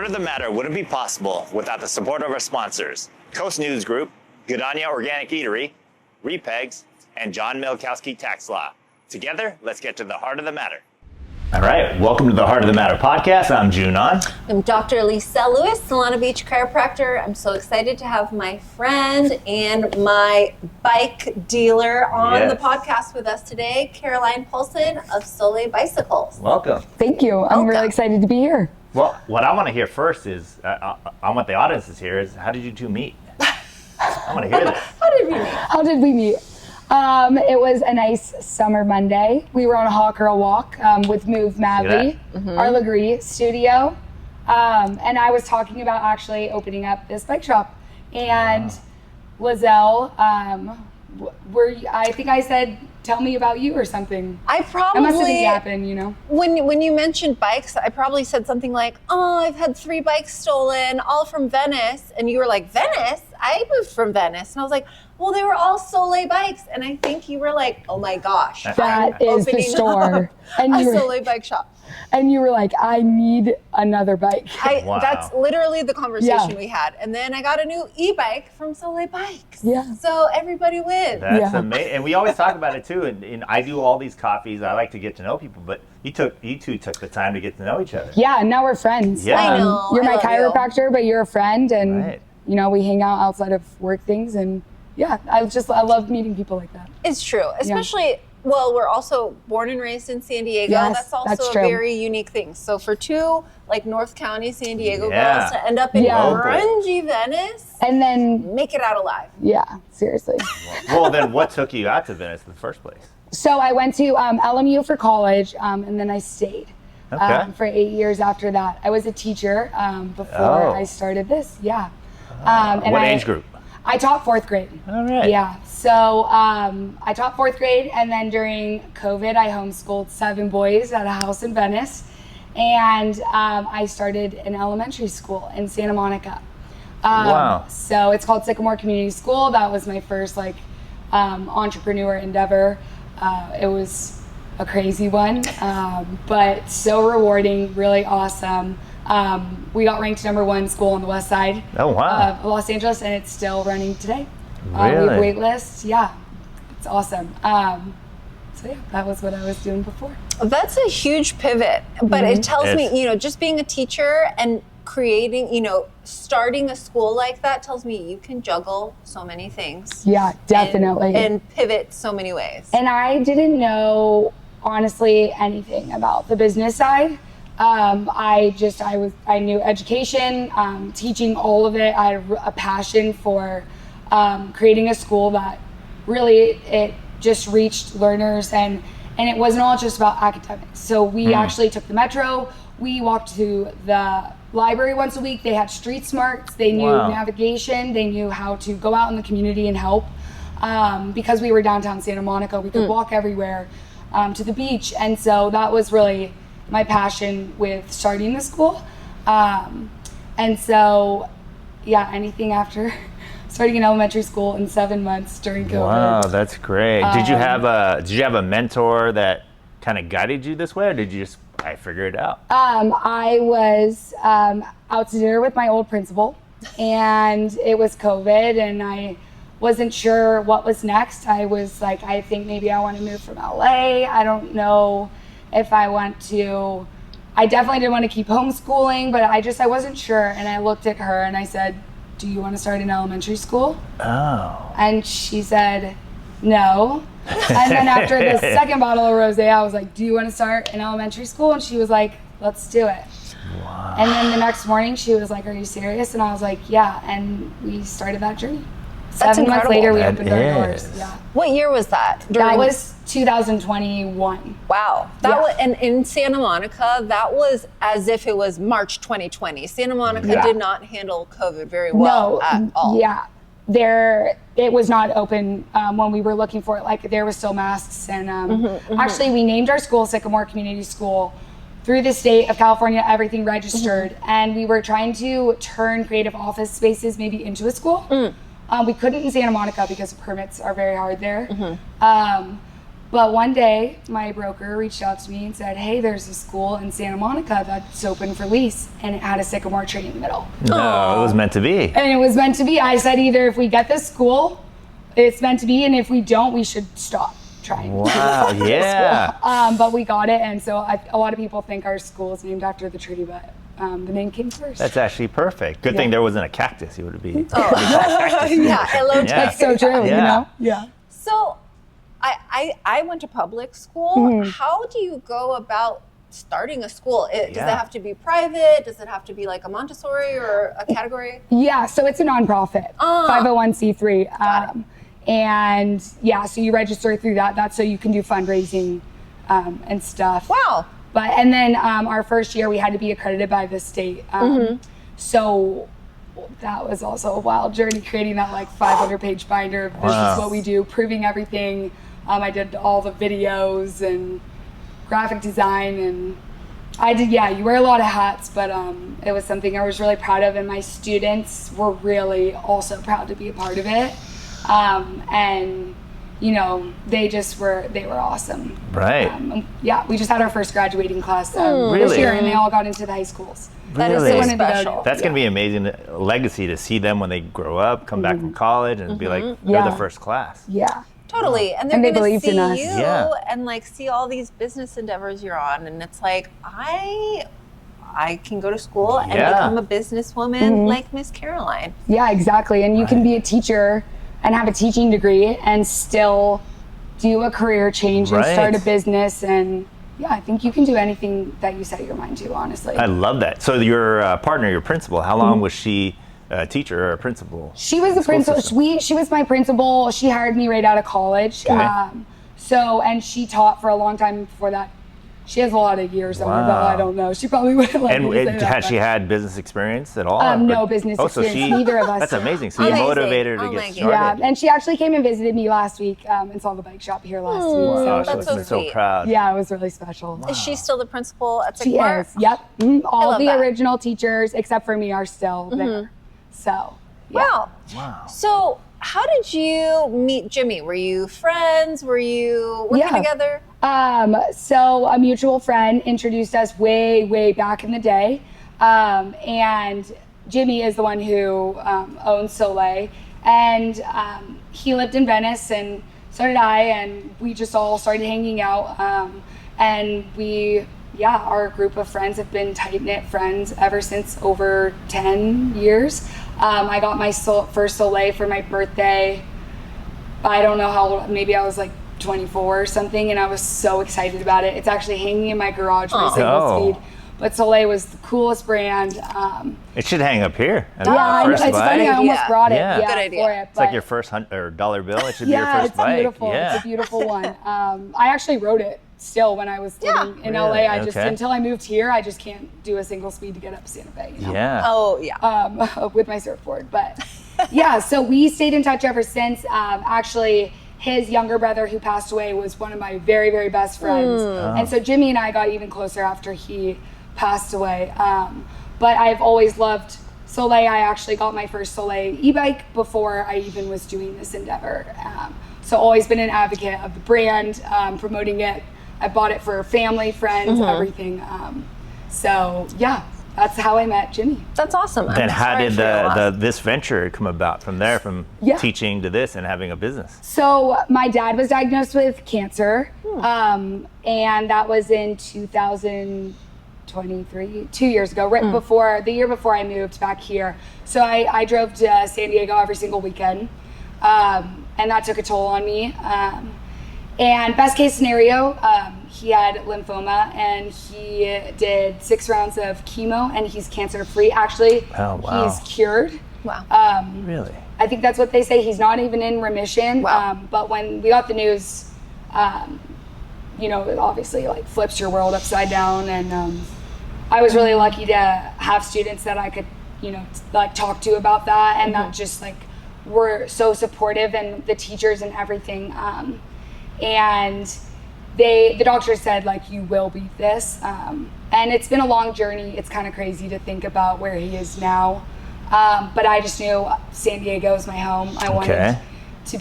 Heart of the Matter wouldn't be possible without the support of our sponsors, Coast News Group, Godania Organic Eatery, Repegs, and John Milkowski Tax Law. Together, let's get to the heart of the matter. All right, welcome to the Heart of the Matter podcast. I'm Junon. I'm Dr. Lisa Lewis, Solana Beach chiropractor. I'm so excited to have my friend and my bike dealer on the podcast with us today, Caroline Paulson of Soleil Bicycles. Welcome. Thank you. I'm really excited to be here. Well, what I want to hear first is, I want the audience to hear is, how did you two meet? I want to hear this. How did we meet? It was a nice summer Monday. We were on a hot girl walk with Move Madly, our Legree studio. And I was talking about actually opening up this bike shop. And Lizelle, I think I said, tell me about you or something. I probably must have been yapping, you know. When you mentioned bikes, I probably said something like, "Oh, I've had 3 bikes stolen, all from Venice," and you were like, "Venice? I moved from Venice," and I was like, "Well, they were all Soleil bikes," and I think you were like, "Oh my gosh, that is the store." And a Soleil bike shop. And you were like, "I need another bike." Wow. That's literally the conversation we had. And then I got a new e-bike from Soleil Bikes. Yeah. So everybody wins. That's amazing. And we always talk about it too. And I do all these coffees. I like to get to know people, but you two took the time to get to know each other. Yeah, and now we're friends. Yeah. I know. You're I my love chiropractor, but you're a friend, and Right. you know, we hang out outside of work things, and yeah, I love meeting people like that. It's true, especially, well, we're also born and raised in San Diego. Yes, that's also that's a true. very unique thing. So for two, like North County, San Diego Yeah. girls to end up in grungy Venice, And then, make it out alive. yeah, seriously. Well, then what took you out to Venice in the first place? So I went to LMU for college, and then I stayed for 8 years after that. I was a teacher before I started this. Yeah. And What age group? I taught 4th grade. All right. Yeah. So I taught 4th grade, and then during COVID, I homeschooled 7 boys at a house in Venice, and I started an elementary school in Santa Monica. Wow. So it's called Sycamore Community School. That was my first entrepreneur endeavor. It was a crazy one, but so rewarding, really awesome. We got ranked #1 school on the west side of Los Angeles, and it's still running today. Really? We have wait lists. Yeah, it's awesome. So yeah, that was what I was doing before. That's a huge pivot, but it tells me, just being a teacher and creating, starting a school like that tells me you can juggle so many things. Yeah, definitely. And pivot so many ways. And I didn't know, honestly, anything about the business side. I knew education, teaching, all of it. I had a passion for creating a school that really, it just reached learners, and it wasn't all just about academics. So we actually took the metro. We walked to the library once a week. They had street smarts. They knew navigation. They knew how to go out in the community and help. Because we were downtown Santa Monica, we could walk everywhere to the beach. And so that was really my passion with starting the school. And so, anything after starting an elementary school in 7 months during COVID. Wow, that's great. Did you have a mentor that kind of guided you this way, or did you just figure it out? I was out to dinner with my old principal, and it was COVID, and I wasn't sure what was next. I was like, I think maybe I want to move from LA. I don't know if I want to. I definitely didn't want to keep homeschooling, but I wasn't sure. And I looked at her and I said, "Do you want to start an elementary school?" Oh. And she said, "No." And then after the second bottle of rosé, I was like, "Do you want to start an elementary school?" And she was like, "Let's do it." Wow. And then the next morning she was like, "Are you serious?" And I was like, "Yeah." And we started that journey. That's 7 months incredible. later, we That opened our is. doors. Yeah. What year was that? That was 2021. Wow. And in Santa Monica, that was as if it was March 2020. Santa Monica did not handle COVID very well at all. Yeah. It was not open when we were looking for it. Like, there was still masks. And actually, we named our school Sycamore Community School through the state of California, everything registered. And we were trying to turn creative office spaces maybe into a school. We couldn't in Santa Monica because permits are very hard there. But one day, my broker reached out to me and said, hey, there's a school in Santa Monica that's open for lease, and it had a Sycamore tree in the middle. No, it was meant to be. And it was meant to be. I said, either if we get this school, it's meant to be, and if we don't, we should stop trying. Wow, yeah. But we got it, and so a lot of people think our school is named after the tree, but the name came first. That's actually perfect. Good thing there wasn't a cactus. You would be. Yeah, hello. Yeah. That's so true, you Yeah. know? Yeah. So I went to public school. How do you go about starting a school? Does it have to be private? Does it have to be like a Montessori or a category? Yeah, so it's a nonprofit, 501c3. And yeah, so you register through that. That's so you can do fundraising and stuff. Wow. And then our first year we had to be accredited by the state. So that was also a wild journey, creating that like 500-page binder. This is what we do, proving everything. I did all the videos and graphic design, and I did, you wear a lot of hats, but it was something I was really proud of, and my students were really also proud to be a part of it. And you know, they were awesome. Right. We just had our first graduating class this Really? year, and they all got into the high schools. That is Really? so special. That's going to be an amazing legacy to see them when they grow up, come back from college, and be like, they're Yeah. the first class. Yeah. Totally. And they're And they going to believed in see us. you Yeah. and like see all these business endeavors you're on. And it's like, I can go to school and Yeah. become a businesswoman like Miss Caroline. Yeah, exactly. And you can be a teacher and have a teaching degree and still do a career change and start a Right. business. And yeah, I think you can do anything that you set your mind to, honestly. I love that. So your partner, your principal, how long was she a teacher or a principal? She was the principal. She was my principal. She hired me right out of college. Okay. And she taught for a long time before that. She has a lot of years on her belt. I don't know. She probably wouldn't let me say that. Has she had business experience at all? No business experience. Neither of us. That's amazing. So you Amazing. motivated her to Oh get my started. Yeah, and she actually came and visited me last week and saw the bike shop here last week. Wow, So she That's was so so sweet. proud. yeah, it was really special. Is she still the principal at She Sycamore? is. Yep. All love the that. original teachers, except for me, are still there. So, yeah. Wow. Wow. So how did you meet Jimmy? Were you friends? Were you working Yeah. together? So a mutual friend introduced us way back in the day. And Jimmy is the one who owns Soleil. And he lived in Venice, and so did I. And we just all started hanging out. And our group of friends have been tight-knit friends ever since over 10 years. I got my first Soleil for my birthday. I don't know how old, maybe I was like 24 or something, and I was so excited about it. It's actually hanging in my garage, my single speed. But Soleil was the coolest brand. It should hang up here. It's funny, I almost brought it Yeah. Good idea. for it. It's like your first $100 bill. It should be your Yeah, first it's bike. beautiful. Yeah. It's a beautiful one. I actually wrote it still when I was living in Really? LA. I just, Okay. until I moved here, I just can't do a single speed to get up to Santa Fe. You know? Yeah. Oh, yeah. With my surfboard. But yeah, so we stayed in touch ever since. Actually, his younger brother who passed away was one of my very best friends. And so Jimmy and I got even closer after he passed away. But I've always loved Soleil. I actually got my first Soleil e-bike before I even was doing this endeavor. So always been an advocate of the brand, promoting it. I bought it for family, friends, everything. So yeah, that's how I met Jimmy. That's awesome. I'm Then how sorry did for your loss. this venture come about from there, from teaching to this and having a business? So my dad was diagnosed with cancer, and that was in 2023, 2 years ago, right before, the year before I moved back here. So I drove to San Diego every single weekend, and that took a toll on me. And best case scenario, he had lymphoma, and he did 6 rounds of chemo, and he's cancer free. Actually, he's cured. Wow. Really? I think that's what they say. He's not even in remission. Wow. But when we got the news, it obviously like flips your world upside down. And I was really lucky to have students that I could, talk to about that, and that just like were so supportive, and the teachers and everything. And the doctor said, like, you will beat this. And it's been a long journey. It's kind of crazy to think about where he is now. But I just knew San Diego is my home. I wanted to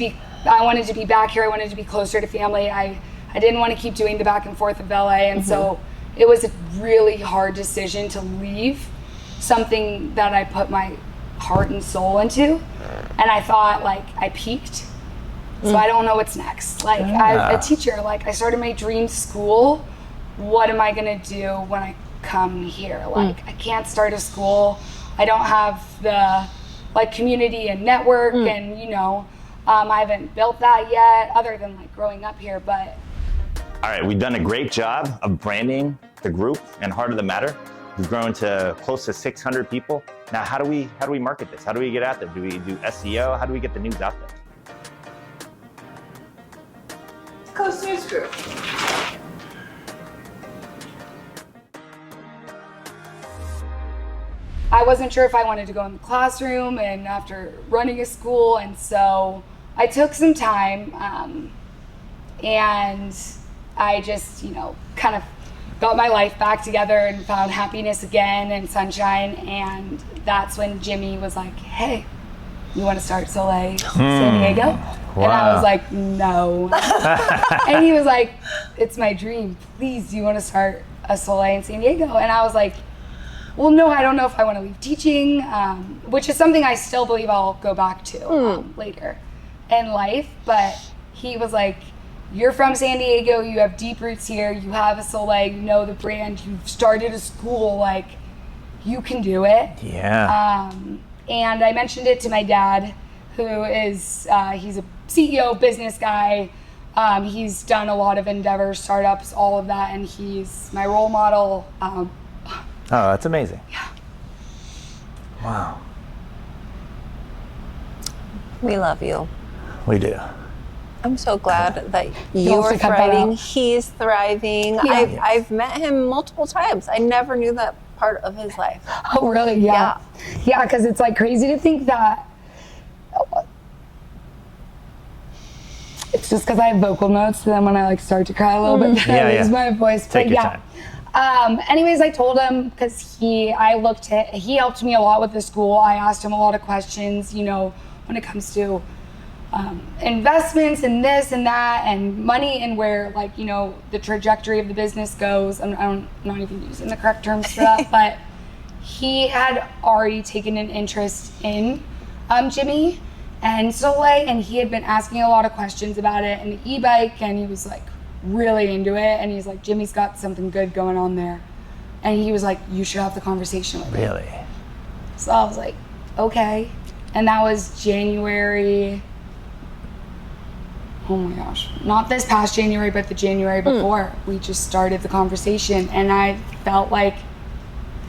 be back here. I wanted to be closer to family. I I didn't want to keep doing the back and forth of LA. And so it was a really hard decision to leave something that I put my heart and soul into. And I thought, like, I peaked. So I don't know what's next. Like, as a teacher, like, I started my dream school. What am I going to do when I come here? Like, I can't start a school. I don't have the, like, community and network and, you know, I haven't built that yet other than, like, growing up here, but. All right, we've done a great job of branding the group and Heart of the Matter. We've grown to close to 600 people. Now, how do we market this? How do we get out there? Do we do SEO? How do we get the news out there? Coast News Group. I wasn't sure if I wanted to go in the classroom and after running a school, and so I took some time and I just, you know, kind of got my life back together and found happiness again and sunshine, and that's when Jimmy was like, hey, you want to start Soleil San Diego? Wow. And I was like, no. And he was like, it's my dream. Please, do you want to start a Soleil in San Diego? And I was like, well, no, I don't know if I want to leave teaching, which is something I still believe I'll go back to later in life. But he was like, you're from San Diego, you have deep roots here, you have a Soleil, you know the brand, you've started a school, like, you can do it. Yeah. And I mentioned it to my dad, who is, he's a CEO, business guy. He's done a lot of endeavors, startups, all of that, and he's my role model. Oh, that's amazing. Yeah. Wow. We love you. We do. I'm so glad that You also you're cut that thriving. out. He's thriving. Yeah. I've met him multiple times. I never knew that part of his life. Oh, really? Yeah. Yeah, because it's like crazy to think that. It's just because I have vocal notes, so then when I like start to cry a little bit, then I lose my voice. Take but your yeah. time. Anyways, I told him because he helped me a lot with the school. I asked him a lot of questions, you know, when it comes to investments and this and that and money and where, like, you know, the trajectory of the business goes. I'm not even using the correct terms for that, but he had already taken an interest in Jimmy and Soleil, and he had been asking a lot of questions about it and the Ebike, and he was like really into it, and he's like, Jimmy's got something good going on there, and he was like, you should have the conversation with him. Really? So I was like, okay. And that was January, oh my gosh, not this past January, but the January before. We just started the conversation, and I felt like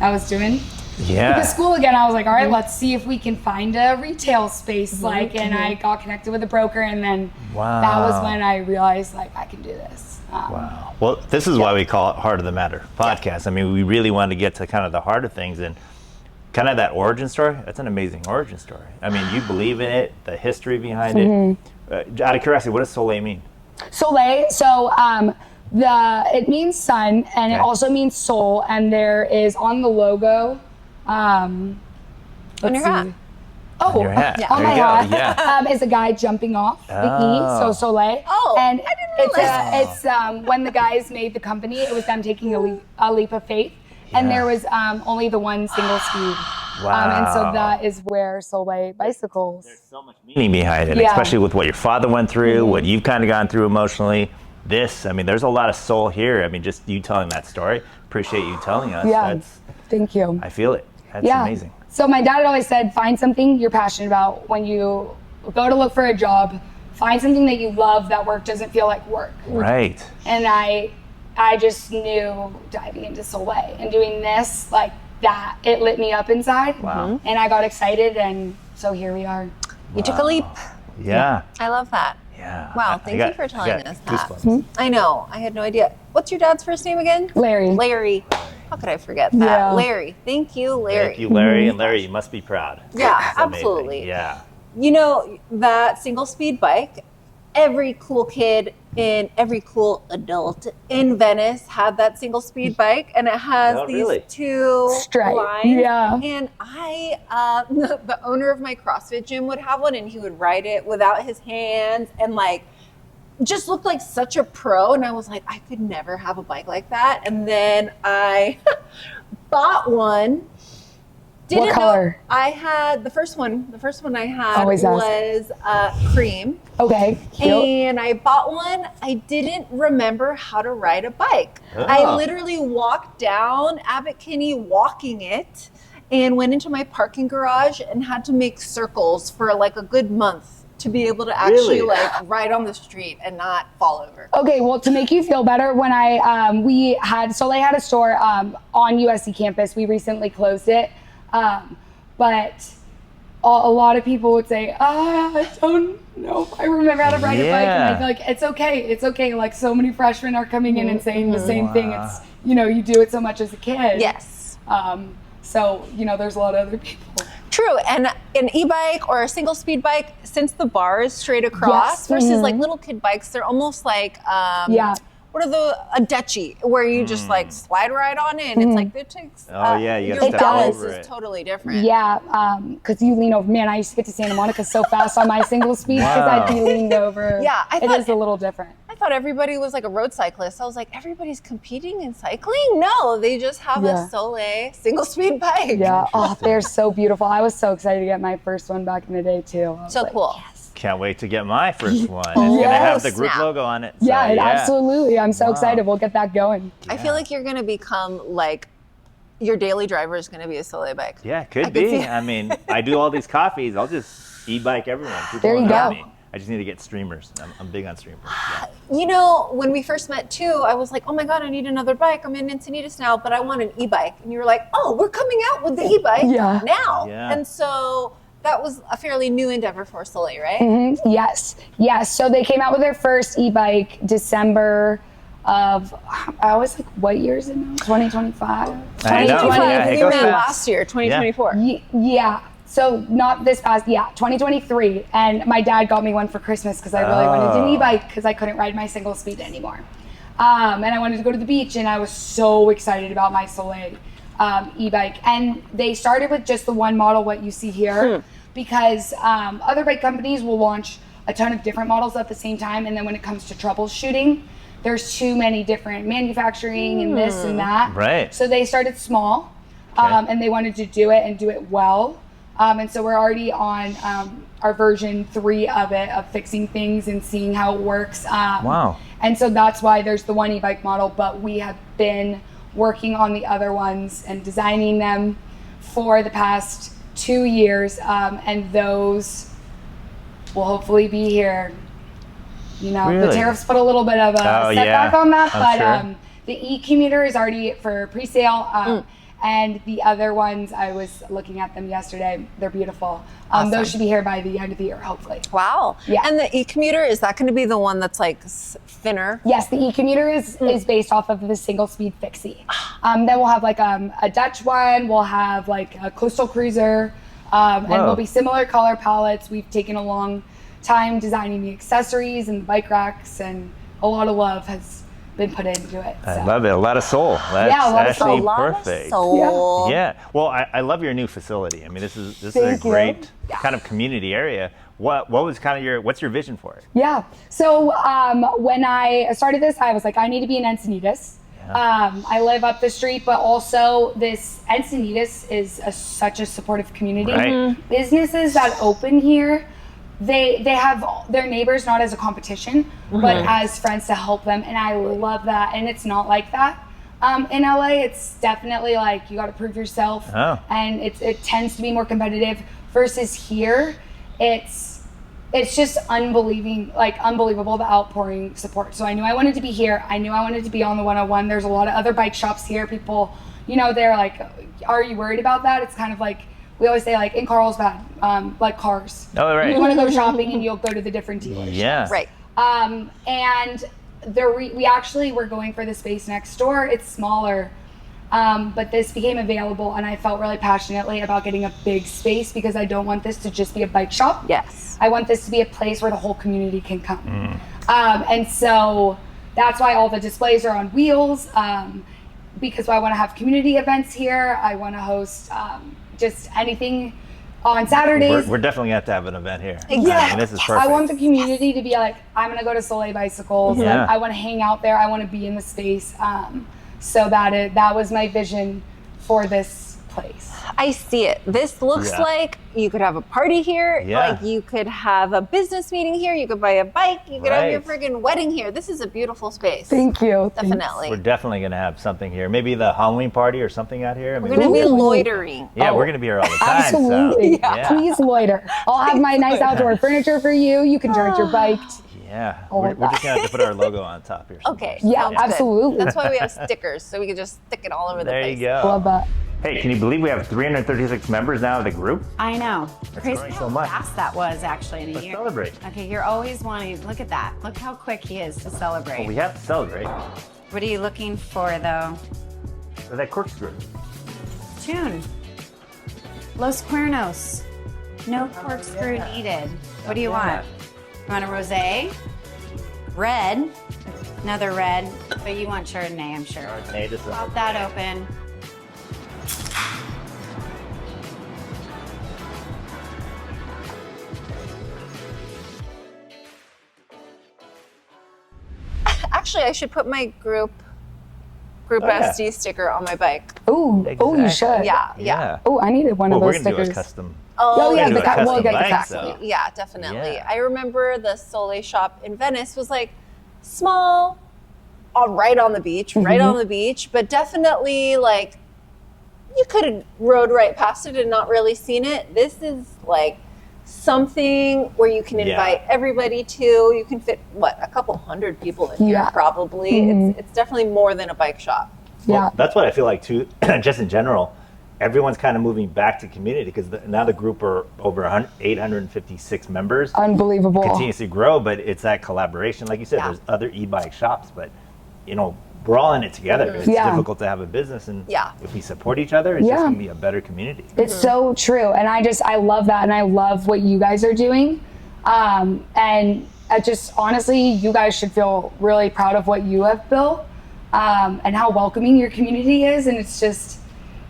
I was doing the school again. I was like, all right, let's see if we can find a retail space, and I got connected with a broker, and then that was when I realized, like, I can do this. Wow. Well, this is why we call it Heart of the Matter podcast. I mean, we really wanted to get to kind of the heart of things and kind of that origin story. That's an amazing origin story. I mean, you believe in it, the history behind it. Out of curiosity, what does Soleil mean? Soleil, so it means sun, and it also means soul, and there is on the logo, On your hat. Oh, On your hat. Yeah. on There my you go. hat Yeah. is a guy jumping off the E, so Soleil. Oh, and I didn't realize it's when the guys made the company, it was them taking a leap of faith, and there was only the one single speed. And so that is where Soleil bicycles. There's so much meaning behind it, especially with what your father went through, what you've kind of gone through emotionally. I mean, there's a lot of soul here. I mean, just you telling that story. Appreciate you telling us. Yeah, thank you. I feel it. That's amazing. So my dad always said, find something you're passionate about when you go to look for a job. Find something that you love, that work doesn't feel like work. Right. And I just knew diving into Soleil and doing this, like that, it lit me up inside. Wow. And I got excited, and so here we are. You took a leap. Yeah. I love that. Yeah. Wow, thank you for telling us that. goosebumps. I know, I had no idea. What's your dad's first name again? Larry. Larry. How could I forget that? Yeah. Larry. Thank you, Larry. Thank you, Larry. And Larry, you must be proud. Yeah, That's amazing. absolutely. Yeah. You know, that single speed bike, every cool kid and every cool adult in Venice had that single speed bike, and it has these two Stripe. lines. Yeah. And the owner of my CrossFit gym would have one, and he would ride it without his hands, and like just looked like such a pro. And I was like, I could never have a bike like that. And then I bought one. What color? I had the first one I had Always was cream. Okay, cute. And I bought one. I didn't remember how to ride a bike. I literally walked down Ebike walking it and went into my parking garage and had to make circles for like a good month to be able to actually like ride on the street and not fall over. Okay, well, to make you feel better, when Soleil had a store on USC campus. We recently closed it. But a lot of people would say, I don't know if I remember how to ride a bike. And I feel like it's okay. Like so many freshmen are coming in and saying the same thing. It's, you do it so much as a kid. Yes. So, there's a lot of other people. True. And an e-bike or a single speed bike, since the bar is straight across versus like little kid bikes, they're almost like, what are a Dutchie, where you just like slide right on in. It's like, it takes, you gotta your step balance over is it. totally different. Yeah, because you lean over. Man, I used to get to Santa Monica so fast on my single speed because I'd be leaned over. Yeah, it is a little different. I thought everybody was like a road cyclist. I was like, everybody's competing in cycling? No, they just have a Soleil single speed bike. Yeah, they're so beautiful. I was so excited to get my first one back in the day too. So cool. Yes. Can't wait to get my first one. It's going to have the group logo on it. So, Absolutely. I'm so excited. We'll get that going. I feel like you're going to become like, your daily driver is going to be a Soleil bike. Yeah, could be. I mean, I do all these coffees. I'll just e-bike everyone. People there you go. Me. I just need to get streamers. I'm big on streamers. When we first met too, I was like, oh my God, I need another bike. I'm in Encinitas now, but I want an e-bike. And you were like, oh, we're coming out with the e-bike now. Yeah. And so that was a fairly new endeavor for Soleil, right? Mm-hmm. Yes. So they came out with their first e-bike December of, I was like, what year is it now? 2025? 2020. We met last year, 2024. Yeah. So not this past, 2023. And my dad got me one for Christmas because I really wanted an e-bike because I couldn't ride my single speed anymore. And I wanted to go to the beach, and I was so excited about my Soleil e-bike. And they started with just the one model, what you see here, because other bike companies will launch a ton of different models at the same time. And then when it comes to troubleshooting, there's too many different manufacturing and this and that. Right. So they started small, and they wanted to do it and do it well. And so we're already on our version 3 of it, of fixing things and seeing how it works. Wow. And so that's why there's the one e-bike model, but we have been working on the other ones and designing them for the past 2 years. And those will hopefully be here. Really? The tariffs put a little bit of a setback on that, but the e-commuter is already for pre-sale. And the other ones, I was looking at them yesterday. They're beautiful. Awesome. Those should be here by the end of the year, hopefully. Wow. Yeah. And the e-commuter, is that going to be the one that's like thinner? Yes, the e-commuter is based off of the single speed fixie. Then we'll have like a Dutch one. We'll have like a coastal cruiser. And will be similar color palettes. We've taken a long time designing the accessories and the bike racks, and a lot of love has been put into it. So. I love it. A lot of soul. That's a lot of soul. actually A lot perfect. of soul. Yeah. Well, I love your new facility. I mean, this is a great kind of community area. What was kind of what's your vision for it? Yeah. So when I started this, I was like, I need to be in Encinitas. I live up the street, but also this Encinitas is such a supportive community. Right. Businesses that open here, they have their neighbors not as a competition, but as friends to help them. And I love that. And it's not like that. In LA, it's definitely like you got to prove yourself. And it tends to be more competitive versus here. It's just unbelievable, the outpouring support. So I knew I wanted to be here. I knew I wanted to be on the 101. There's a lot of other bike shops here. People, they're like, are you worried about that? It's kind of like, we always say like in Carlsbad, like cars. Oh, right. You want to go shopping and you'll go to the different dealers. Yeah. Right. And we actually were going for the space next door. It's smaller, but this became available, and I felt really passionately about getting a big space because I don't want this to just be a bike shop. Yes. I want this to be a place where the whole community can come. And so that's why all the displays are on wheels, because I want to have community events here. I want to host just anything on Saturdays. We're definitely going to have an event here. Yeah, I mean, this is perfect. I want the community to be like, I'm gonna go to Soleil Bicycles. Yeah. Like, I want to hang out there. I want to be in the space. So that was my vision for this place. I see it. This looks like you could have a party here. Yeah. Like you could have a business meeting here. You could buy a bike. You could have your Right. friggin' wedding here. This is a beautiful space. Thank you. Definitely. We're definitely going to have something here. Maybe the Halloween party or something out here. I mean, We're going to be Ooh. loitering. yeah, Oh, we're going to be here all the time. Absolutely. So, yeah. Please loiter. I'll have my nice outdoor furniture for you. You can charge your bike. Yeah, All we're of just that. going to have to put our logo on top here. Okay. Yeah, sounds good. absolutely. That's why we have stickers, so we can just stick it all over the There place. you go. Love that. Hey, can you believe we have 336 members now of the group? I know. Crazy great. how So much. fast that was actually in a Let's year. celebrate. Okay, you're always wanting. Look at that. Look how quick he is to celebrate. Well, we have to celebrate. What are you looking for, though? So that corkscrew. Tune. Los Cuernos. No corkscrew needed. What do you want? You want a rosé? Red. Another red. But you want Chardonnay, I'm sure. Chardonnay, this is- Pop that open. Actually, I should put my group yeah. SD sticker on my bike. Oh, oh, you should. Yeah. Oh, I needed one Well, of we're those going to do a stickers. custom. Oh, yeah, We're the gonna do a we'll custom get the bike, custom. so- Yeah, definitely. Yeah. I remember the Soleil shop in Venice was like small, right on the beach, right on the beach, but definitely like you could have rode right past it and not really seen it. This is like something where you can Yeah. invite everybody to. You can fit a couple hundred people in Yeah. here probably. It's definitely more than a bike shop. Yeah. Well, that's what I feel like too, just in general. Everyone's kind of moving back to community because now the group are over 856 members. Unbelievable. Continues to grow, but it's that collaboration. Like you said, Yeah. there's other e-bike shops, but we're all in it together. It's Yeah. difficult to have a business, and Yeah. if we support each other, it's just Yeah. going to be a better community. It's so true. And I love that. And I love what you guys are doing. And I just, honestly, you guys should feel really proud of what you have built and how welcoming your community is. And it's just,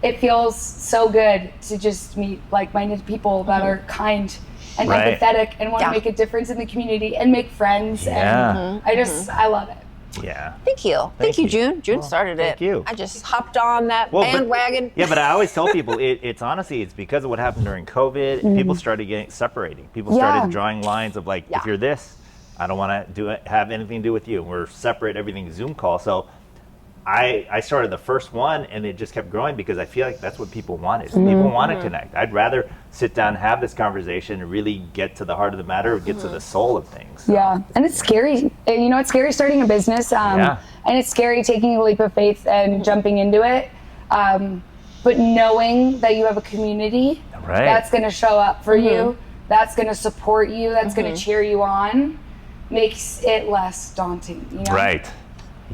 it feels so good to just meet like-minded people that are kind and Right. empathetic and want to Yeah. make a difference in the community and make friends. Yeah. And I love it. Yeah. Thank you. Thank you, you. June. June Well, started it. thank you. I just hopped on that Well, but- bandwagon. Yeah, but I always tell people it's honestly it's because of what happened during COVID. People started separating. People started Yeah. drawing lines of like, Yeah. if you're this, I don't want to have anything to do with you. We're separate. Everything Zoom call. So I started the first one, and it just kept growing because I feel like that's what people wanted. People want to connect. I'd rather sit down, have this conversation, and really get to the heart of the matter, get to the soul of things. So, Yeah, and it's scary. It's scary starting a business, Yeah. and it's scary taking a leap of faith and jumping into it. But knowing that you have a community Right. that's going to show up for you, that's going to support you, that's going to cheer you on, makes it less daunting. Right.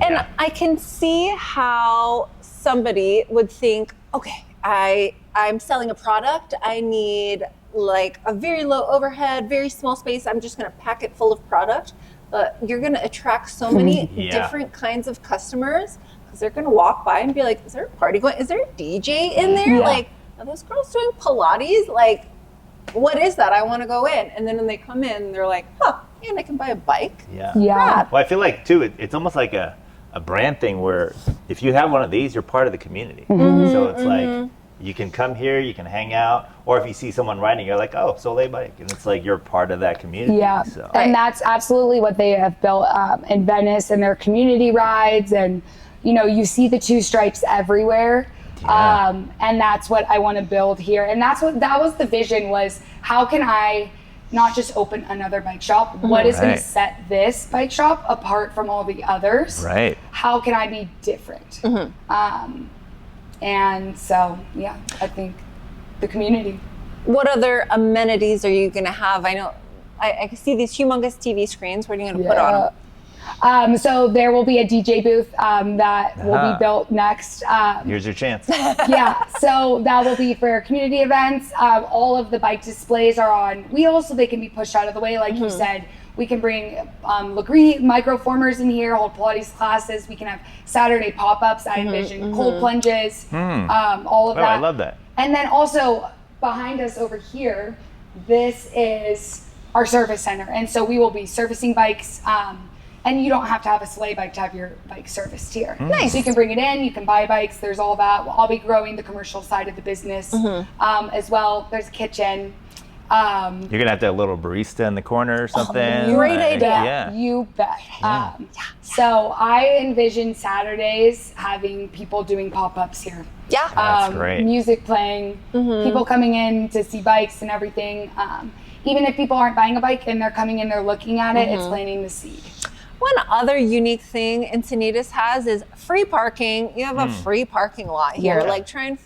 And Yeah. I can see how somebody would think, okay, I'm selling a product. I need like a very low overhead, very small space. I'm just going to pack it full of product. But you're going to attract so many Yeah. different kinds of customers because they're going to walk by and be like, is there a party going? Is there a DJ in there? Yeah. Like, are those girls doing Pilates? Like, what is that? I want to go in. And then when they come in, they're like, huh, and I can buy a bike. Yeah. Yeah. Rad. Well, I feel like too, it's almost like a brand thing where if you have one of these, you're part of the community. So it's like you can come here, you can hang out, or if you see someone riding, you're like, oh, Soleil bike, and it's like you're part of that community. Yeah, So. and that's absolutely what they have built in Venice and their community rides, and you see the two stripes everywhere, Yeah. and that's what I want to build here, and that was the vision, was how can I not just open another bike shop? What is going Right. to set this bike shop apart from all the others? Right. How can I be different? And so, yeah, I think the community. What other amenities are you going to have? I know I can see these humongous TV screens. What are you going to put on them? So there will be a DJ booth that will Uh-huh. be built next. Here's your chance. Yeah, so that will be for community events. All of the bike displays are on wheels, so they can be pushed out of the way. Like you said, we can bring Legree microformers in here, hold Pilates classes. We can have Saturday pop-ups. I envision cold plunges, all of Oh, that. I love that. And then also, behind us over here, this is our service center. And so we will be servicing bikes. And you don't have to have a sleigh bike to have your bike serviced here. Nice. So you can bring it in, you can buy bikes, there's all that. I'll be growing the commercial side of the business as well. There's a kitchen. You're gonna have to have a little barista in the corner or something. Great idea. Yeah. You bet. So I envision Saturdays having people doing pop-ups here. Yeah. That's great. Music playing, people coming in to see bikes and everything. Even if people aren't buying a bike and they're coming in, they're looking at it, it's planting the seed. One other unique thing Encinitas has is free parking. You have a free parking lot here. Yeah. Like, try and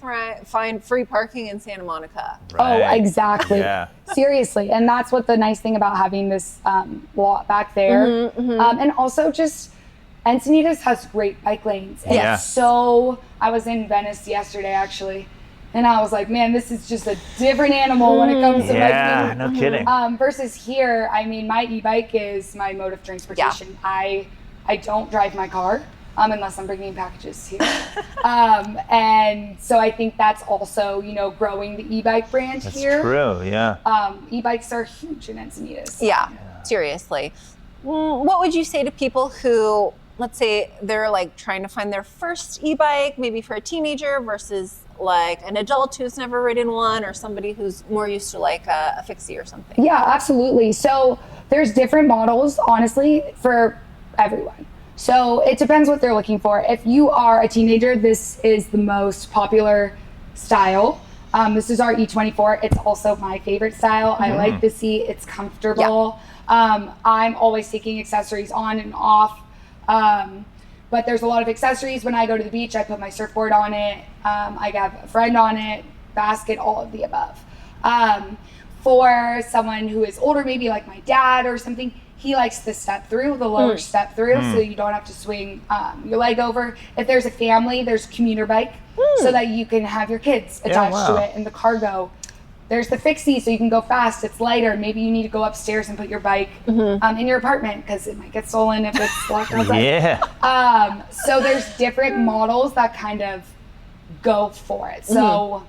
find free parking in Santa Monica. Oh, exactly. Yeah. Seriously. And that's what the nice thing about having this lot back there. And also just Encinitas has great bike lanes. And Yeah. so I was in Venice yesterday, actually. And I was like, man, this is just a different animal when it comes to Yeah, biking. no kidding. Versus here, I mean, my e-bike is my mode of transportation. I don't drive my car unless I'm bringing packages here. And so I think that's also, growing the e-bike brand That's here. true, yeah. E-bikes are huge in Encinitas. Yeah, seriously. What would you say to people who, let's say, they're like trying to find their first e-bike, maybe for a teenager versus like an adult who's never ridden one, or somebody who's more used to like a fixie or something? Yeah, absolutely. So there's different models, honestly, for everyone. So it depends what they're looking for. If you are a teenager, this is the most popular style. This is our E24. It's also my favorite style. I like the seat. It's comfortable. I'm always taking accessories on and off. But there's a lot of accessories. When I go to the beach, I put my surfboard on it. I have a friend on it, basket, all of the above. For someone who is older, maybe like my dad or something, he likes the step through, the lower step through, so you don't have to swing your leg over. If there's a family, there's a commuter bike, so that you can have your kids attached to it, and the cargo. There's the fixie, so you can go fast. It's lighter. Maybe you need to go upstairs and put your bike in your apartment because it might get stolen if it's locked outside. Yeah. So there's different models that kind of go for it. So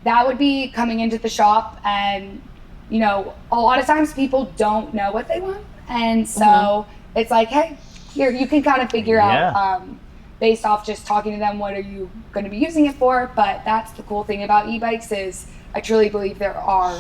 that would be coming into the shop, and a lot of times people don't know what they want, and so it's like, hey, here, you can kind of figure out based off just talking to them, what are you going to be using it for. But that's the cool thing about e-bikes is I truly believe there are,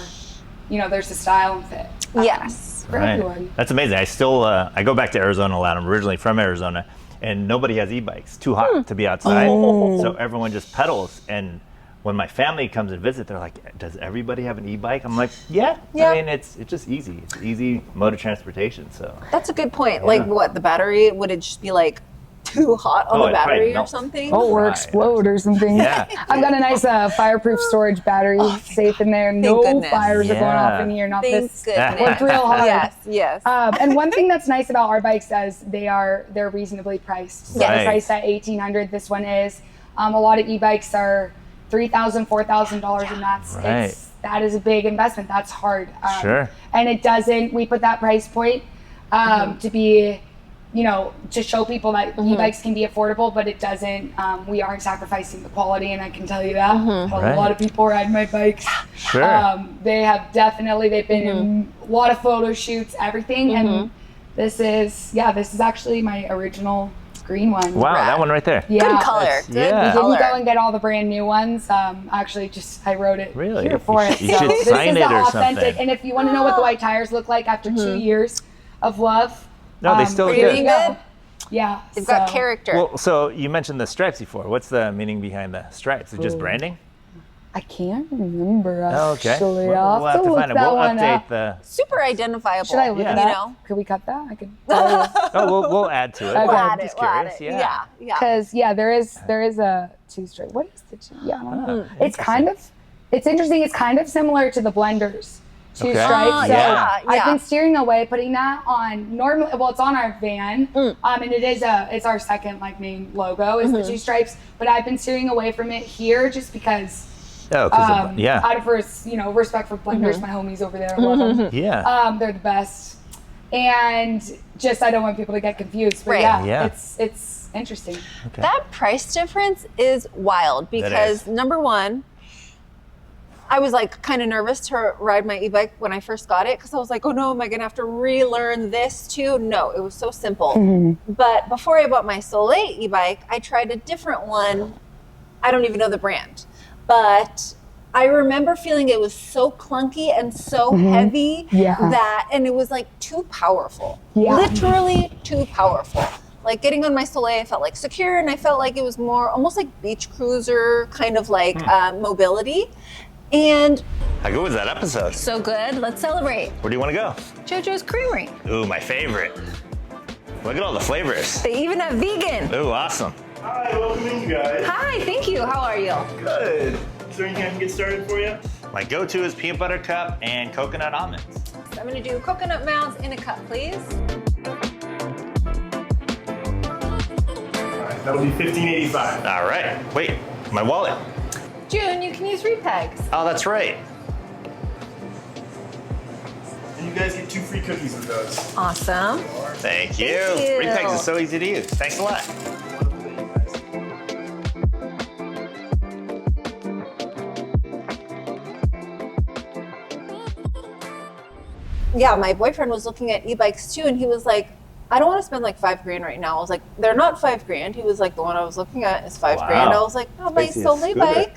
there's a style and fit. Yes. For everyone. That's amazing. I still, I go back to Arizona a lot. I'm originally from Arizona, and nobody has e-bikes. Too hot to be outside. So everyone just pedals. And when my family comes and visit, they're like, does everybody have an e-bike? I'm like, yeah. I mean, it's just easy. It's an easy mode of transportation. So That's a good point. Like, what, the battery, would it just be like too hot on the it'd probably battery or melt. something? Or explode or something. Yeah. I've got a nice fireproof storage battery safe in there. No goodness. fires are going off in here. Not Thank this. goodness. Worked real hard. Yes. And one thing that's nice about our bikes is they're reasonably priced. So Right. they're priced at $1,800. This one is. A lot of e-bikes are $3,000, $4,000, and that is a big investment. That's hard. Sure. And it doesn't. We put that price point to be, to show people that e-bikes can be affordable, but it doesn't. We aren't sacrificing the quality, and I can tell you that. A lot of people ride my bikes. Sure. They've been in a lot of photo shoots, everything, and this is actually my original green one. Wow, that one right there. Yeah. Good color. Good We didn't color. go and get all the brand new ones. Actually, I wrote it Really? here for it. You should this sign is it the or authentic. something. And if you want to know what the white tires look like after 2 years of love, No, they still look Really good. good. Yeah, They've got character. Well, so you mentioned the stripes before. What's the meaning behind the stripes? Is it just branding? I can't remember Okay. actually. We'll I'll have to look find it. that We'll one update up. the. Super identifiable. Should I look Yeah. it You up? know? Could we cut that? I could. Oh, we'll add to it. Okay. We'll I'm add just it. We'll add curious. it. Yeah. Yeah. Because there is a two stripe. What is the two? Yeah, I don't know. It's interesting. It's kind of similar to the Blenders two Okay. stripes. So Yeah. I've been steering away, putting that on normally. Well, it's on our van, and it's our second main logo is the two stripes. But I've been steering away from it here just because. Oh, because Out of respect for Blenders, my homies over there, I love them. Yeah. They're the best, and just I don't want people to get confused. But Right. Yeah. it's interesting. That price difference is wild because is. number one, I was like kind of nervous to ride my e-bike when I first got it because I was like, oh no, am I gonna have to relearn this too? No, it was so simple. But before I bought my Soleil e-bike, I tried a different one. I don't even know the brand, but I remember feeling it was so clunky and so heavy that, and it was like too powerful, literally too powerful. Like getting on my Soleil, I felt like secure, and I felt like it was more almost like beach cruiser kind of like mobility. And How good was that episode? so good. Let's celebrate. Where do you want to go? JoJo's Creamery. Ooh, my favorite. Look at all the flavors. They even have vegan. Ooh, awesome. Hi, welcome in, you guys. Hi, thank you. How are you? Good. Is there anything I can get started for you? My go-to is peanut butter cup and coconut almonds. I'm gonna do coconut mounds in a cup, please. All right, that'll be $15.85. All right. Wait, my wallet. June, you can use repegs. Oh, that's right. And you guys get 2 free cookies with those. Awesome. Thank you. Thank you. Repegs is so easy to use. Thanks a lot. Yeah, my boyfriend was looking at e-bikes too, and he was like, I don't want to spend like $5,000 right now. I was like, they're not $5,000. He was like, the one I was looking at is $5,000. I was like, oh, my Basically a Soleil scooter. bike.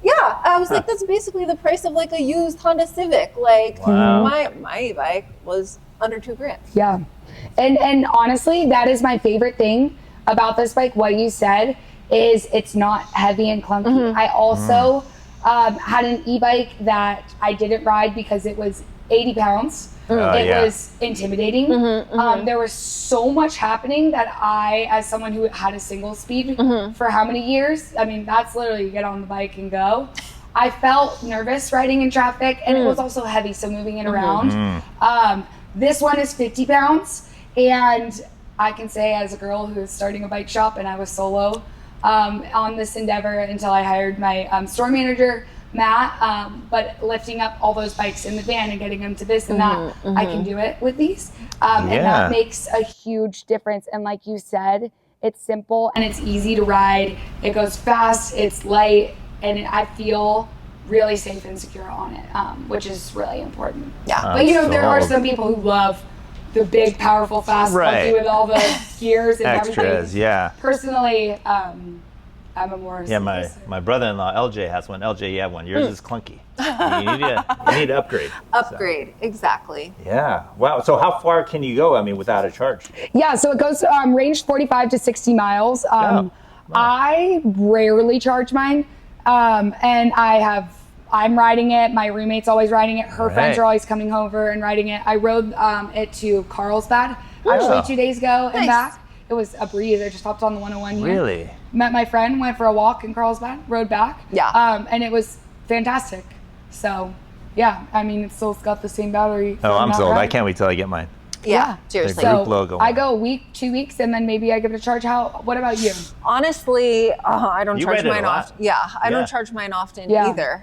Yeah, I was like, that's basically the price of like a used Honda Civic. Like my e-bike was under $2,000. Yeah. And honestly, that is my favorite thing about this bike. What you said is it's not heavy and clunky. I also had an e-bike that I didn't ride because it was 80 pounds. It was intimidating. There was so much happening that I, as someone who had a single speed for how many years? I mean, that's literally get on the bike and go. I felt nervous riding in traffic, and it was also heavy, so moving it around. This one is 50 pounds, and I can say as a girl who is starting a bike shop, and I was solo on this endeavor until I hired my store manager, Matt, but lifting up all those bikes in the van and getting them to this and that, I can do it with these. And that makes a huge difference. And like you said, it's simple and it's easy to ride. It goes fast, it's light, and I feel really safe and secure on it, which is really important. Yeah. But you know, there are some people who love the big, powerful, fast, Right. clunky with all the gears and Extras, everything. yeah. Personally, I'm a more Yeah, my brother-in-law LJ has one. LJ, you have one. Yours is clunky. You need to upgrade. Upgrade, exactly. Yeah. Wow. So how far can you go? I mean, without a charge? Yeah, so it goes range 45 to 60 miles. I rarely charge mine, and I'm riding it. My roommate's always riding it. Her friends are always coming over and riding it. I rode it to Carlsbad actually 2 days ago and back. It was a breeze. I just hopped on the 101 here. Really? Met my friend, went for a walk in Carlsbad, rode back. Yeah. And it was fantastic. So, yeah, I mean, it's still got the same battery. Oh, I'm Not sold. I right. can't wait till I get mine. Yeah, seriously. Group So logo I one. go a week, 2 weeks, and then maybe I give it a charge. What about you? Honestly, I don't You charge ride it a mine lot. often. Yeah, I Yeah. don't charge mine often Yeah. either.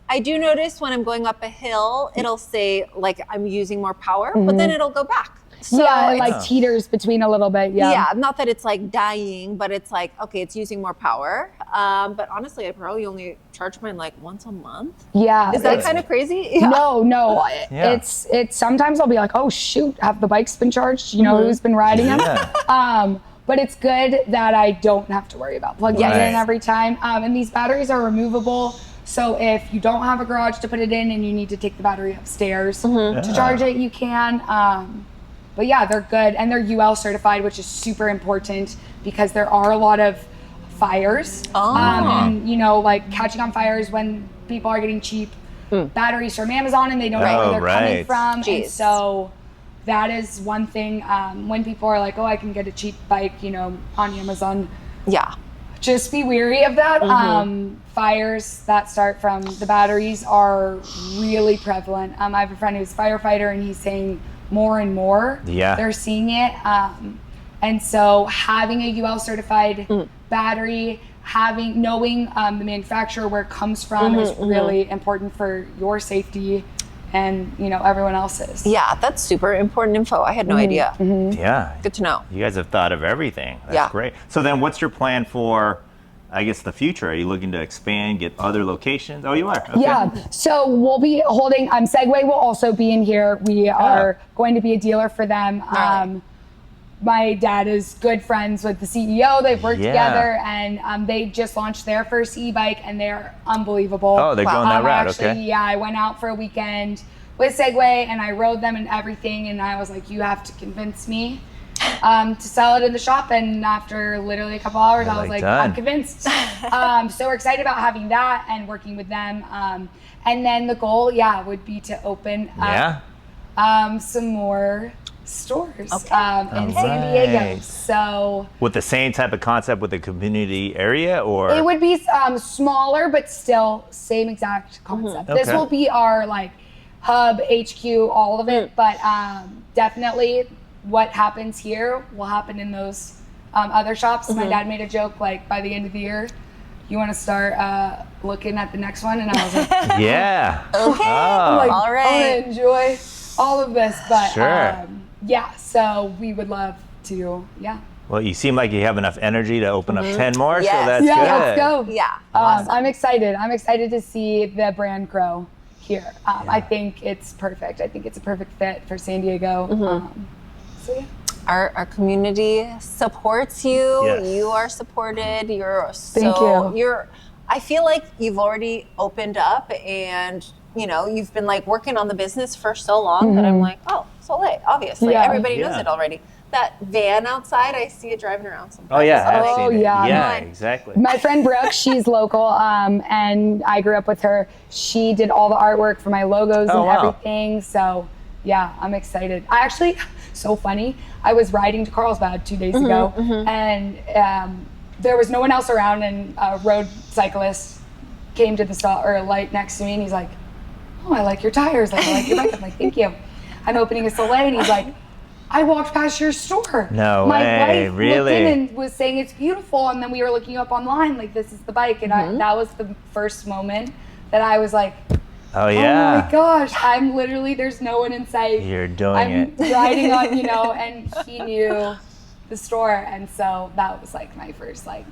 I do notice when I'm going up a hill, it'll say like I'm using more power, but then it'll go back. So Yeah, it it's- like teeters between a little bit. yeah, not that it's like dying, but it's like, okay, it's using more power. But honestly, I probably only charge mine like once a month. Yeah. Is that it's- kind of crazy? Yeah. No. Yeah. It's sometimes I'll be like, oh shoot, have the bikes been charged? You know who's been riding them? Yeah. But it's good that I don't have to worry about plugging it Right. in every time. And these batteries are removable. So if you don't have a garage to put it in and you need to take the battery upstairs to charge it, you can. But yeah, they're good, and they're UL certified, which is super important because there are a lot of fires. And you know, like catching on fires when people are getting cheap batteries from Amazon and they don't know where they're coming from. And Jeez. so that is one thing when people are like, oh, I can get a cheap bike, you know, on Amazon. Yeah. Just be wary of that. Fires that start from the batteries are really prevalent. I have a friend who's a firefighter, and he's saying more and more they're seeing it. And so having a UL certified battery, knowing the manufacturer, where it comes from is really important for your safety and, you know, everyone else's. Yeah, that's super important info. I had no idea. Yeah. Good to know. You guys have thought of everything. That's Yeah. great. So then what's your plan for I guess, the future? Are you looking to expand, get other locations? Oh, you are? Okay. Yeah, so we'll be holding, Segway will also be in here. We are going to be a dealer for them. My dad is good friends with the CEO. They've worked together, and they just launched their first e-bike, and they're unbelievable. Oh, they're going that route, actually, yeah, I went out for a weekend with Segway, and I rode them and everything, and I was like, you have to convince me to sell it in the shop. And after literally a couple hours, I was like, I'm convinced. So we're excited about having that and working with them. And then the goal, would be to open up some more stores in San Diego. So with the same type of concept with the community area, or it would be smaller, but still same exact concept. This will be our like hub, HQ, all of it. But definitely what happens here will happen in those other shops. My dad made a joke like, by the end of the year, you want to start looking at the next one? And I was like, yeah. Okay. I'm like, all right. I want to enjoy all of this. But so we would love to, Well, you seem like you have enough energy to open up 10 more, so that's good. Let's go. Yeah. Awesome. I'm excited. I'm excited to see the brand grow here. I think it's perfect. I think it's a perfect fit for San Diego. So yeah. Our community supports you. Yes. You are supported. Thank you. I feel like you've already opened up, and you've been like working on the business for so long that I'm like, oh, Soleil, obviously. Everybody knows it already. That van outside, I see it driving around sometimes. Oh yeah, I've seen it. yeah. Yeah, exactly. My friend Brooke, she's local, and I grew up with her. She did all the artwork for my logos and everything. So yeah, I'm excited. I actually, so funny, I was riding to Carlsbad 2 days ago, and there was no one else around, and a road cyclist came to the light next to me, and he's like, oh, I like your tires. Like, I like your bike. I'm like, thank you. I'm opening a Soleil, and he's like, I walked past your store. No My way, wife really? looked in and was saying it's beautiful, and then we were looking up online, like, this is the bike, and that was the first moment that I was like, oh yeah. oh my gosh, I'm literally, there's no one in sight. You're doing it. I'm riding on, and he knew the store, and so that was like my first like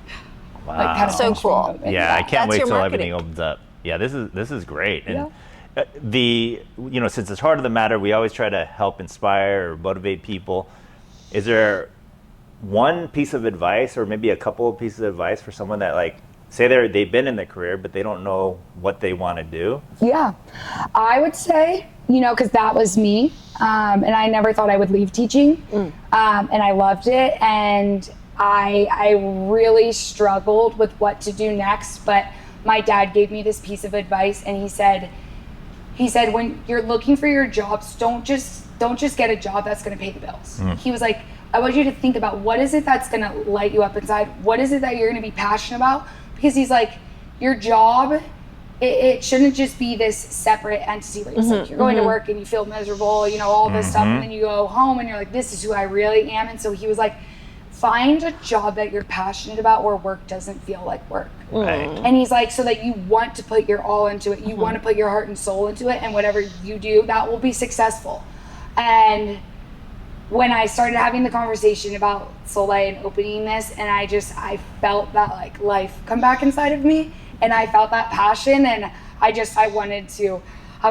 kind of So cool. moment. Yeah, I can't That's wait your till marketing. everything opens up. Yeah, this is great. And since it's heart of the matter, we always try to help inspire or motivate people. Is there one piece of advice, or maybe a couple of pieces of advice for someone that, like, say they've been in their career but they don't know what they want to do? Yeah, I would say, because that was me, and I never thought I would leave teaching, and I loved it, and I really struggled with what to do next. But my dad gave me this piece of advice, and he said, when you're looking for your jobs, don't just get a job that's going to pay the bills. He was like, I want you to think about, what is it that's going to light you up inside? What is it that you're going to be passionate about? Because he's like, your job, it shouldn't just be this separate entity where it's like you're going to work and you feel miserable, all this stuff, and then you go home and you're like, this is who I really am. And so he was like, find a job that you're passionate about where work doesn't feel like work. Right. And he's like, so that you want to put your all into it. You want to put your heart and soul into it, and whatever you do, that will be successful. And when I started having the conversation about Soleil and opening this, and I felt that like life come back inside of me, and I felt that passion, and I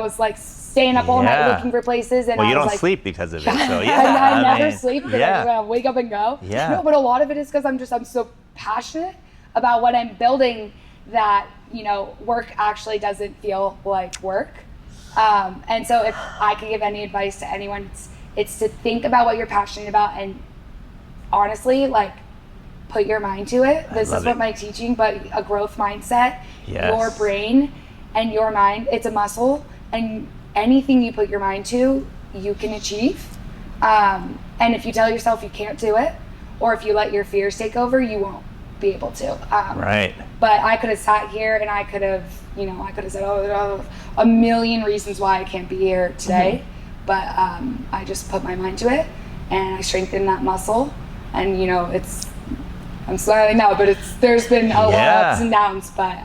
was like staying up all night looking for places. And well, you don't sleep because of it, so I never sleep because I just wake up and go. Yeah. No, but a lot of it is because I'm so passionate about what I'm building that, work actually doesn't feel like work. And so if I could give any advice to anyone, it's to think about what you're passionate about, and honestly, like, put your mind to it. This is what my teaching, but a growth mindset, your brain and your mind, it's a muscle, and anything you put your mind to, you can achieve. And if you tell yourself you can't do it, or if you let your fears take over, you won't be able to. Right. But I could have sat here and I could have said, a million reasons why I can't be here today. But I just put my mind to it, and I strengthened that muscle. And I'm smiling now, but there's been a lot of ups and downs. But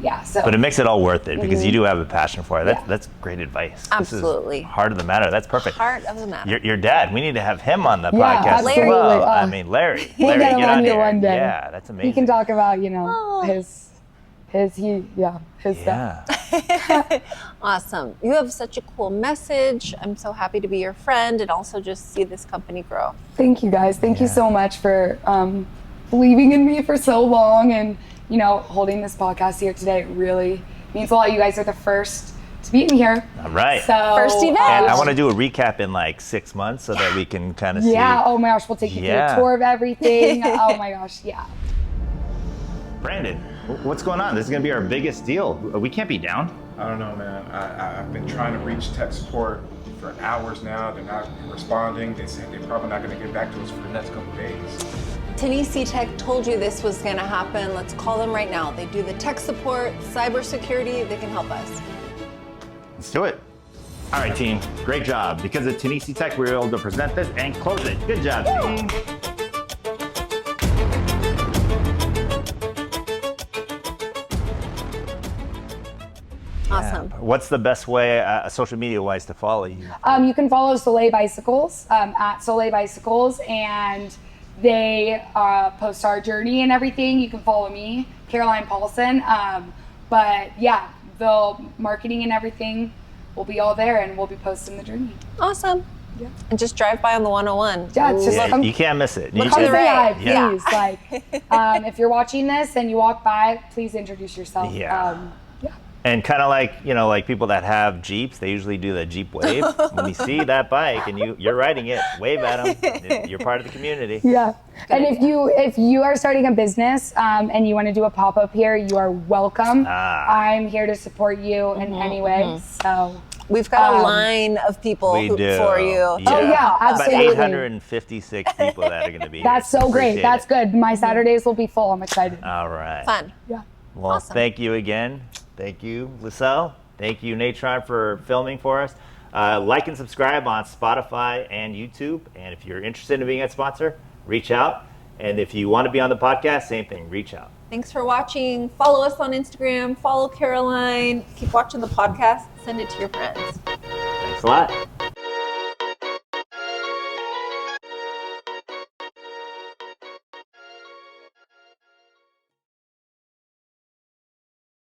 yeah, so. But it makes it all worth it because you do have a passion for it. That's great advice. Absolutely. This is heart of the matter. That's perfect. Heart of the matter. Your dad, we need to have him on the Yeah, podcast as absolutely. well. Oh. I mean, Larry, We'll get him get on on here here. one day. Yeah, that's amazing. He can talk about, his Yeah. stuff. Awesome. You have such a cool message. I'm so happy to be your friend and also just see this company grow. Thank you guys. Thank you so much for believing in me for so long and, holding this podcast here today. It really means a lot. You guys are the first to meet me here. All right. So, First event. And I want to do a recap in like 6 months so that we can kind of see. Yeah. Oh my gosh. We'll take you through a tour of everything. Oh my gosh. Yeah. Brandon, what's going on? This is going to be our biggest deal. We can't be down. I don't know, man. I've been trying to reach tech support for hours now. They're not responding. They said they're probably not going to get back to us for the next couple days. Tennessee Tech told you this was going to happen. Let's call them right now. They do the tech support, cybersecurity. They can help us. Let's do it. All right, team. Great job. Because of Tennessee Tech, we were able to present this and close it. Good job, team. Awesome. What's the best way, social media-wise, to follow you? You can follow Soleil Bicycles at Soleil Bicycles, and they post our journey and everything. You can follow me, Caroline Paulson. But yeah, the marketing and everything will be all there, and we'll be posting the journey. Awesome. Yeah. And just drive by on the 101. Yeah, it's just Yeah, come you can't miss it. Look You to the just- right. please. Yeah. Like, if you're watching this and you walk by, please introduce yourself. Yeah. Yeah. And kind of like people that have Jeeps, they usually do the Jeep wave. When you see that bike and you're riding it, wave at them. You're part of the community. Yeah. And if you are starting a business and you want to do a pop-up here, you are welcome. I'm here to support you in any way. So We've got a line of people We do. for you. Oh, yeah, absolutely. About 856 people that are going to be here. that's so great. Appreciate That's it. good. My Saturdays will be full. I'm excited. All right. Fun. Yeah. Well, Awesome. Thank you again. Thank you, Lisel. Thank you, Natron, for filming for us. Like and subscribe on Spotify and YouTube. And if you're interested in being a sponsor, reach out. And if you want to be on the podcast, same thing, reach out. Thanks for watching. Follow us on Instagram. Follow Caroline. Keep watching the podcast. Send it to your friends. Thanks a lot.